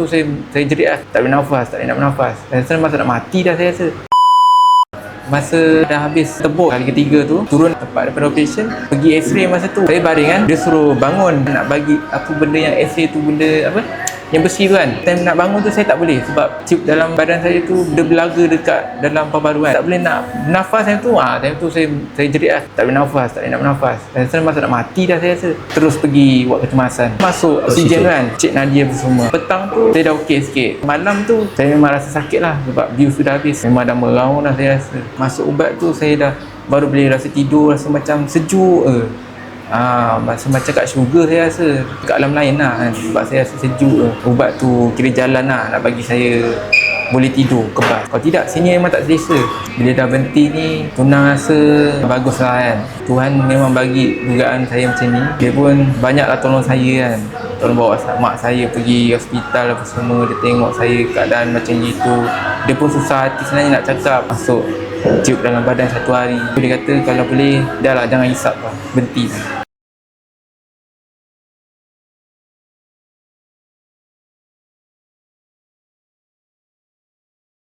tu saya jerit lah, tak boleh nafas, tak boleh nak bernafas. Dan saya masa nak mati dah saya rasa. Masa dah habis tebuk kali ketiga tu, turun tempat daripada operation, pergi x-ray. Masa tu saya baring kan, dia suruh bangun nak bagi apa benda yang x-ray tu, benda apa yang besi tu kan. Time nak bangun tu saya tak boleh sebab tube dalam badan saya tu dia belaga dekat dalam paru kan. Tak boleh nak nafas time tu. Time tu saya jerit lah, tak boleh nafas, tak boleh nak bernafas. Dan saya masa nak mati dah saya rasa. Terus pergi buat kecemasan. Masuk oksigen kan, cek nadia apa semua. Petang tu saya dah okey sikit. Malam tu saya memang rasa sakit lah sebab bil sudah habis. Memang dah meraung dah saya rasa. Masuk ubat tu saya dah baru boleh rasa tidur, rasa macam sejuk macam kat syurga saya rasa, kat alam lain lah kan. Sebab saya rasa sejuk ubat tu kira jalan lah nak bagi saya boleh tidur kebas. Kalau tidak sini memang tak selesa. Bila dah berhenti ni tunang rasa bagus lah kan. Tuhan memang bagi dugaan saya macam ni. Dia pun banyak lah tolong saya kan. Tolong bawa mak saya pergi hospital apa semua. Dia tengok saya keadaan macam gitu. Dia pun susah hati sebenarnya nak cakap. Masuk tube dalam badan 1 hari. Dia kata kalau boleh dah lah, jangan hisap lah, berhenti.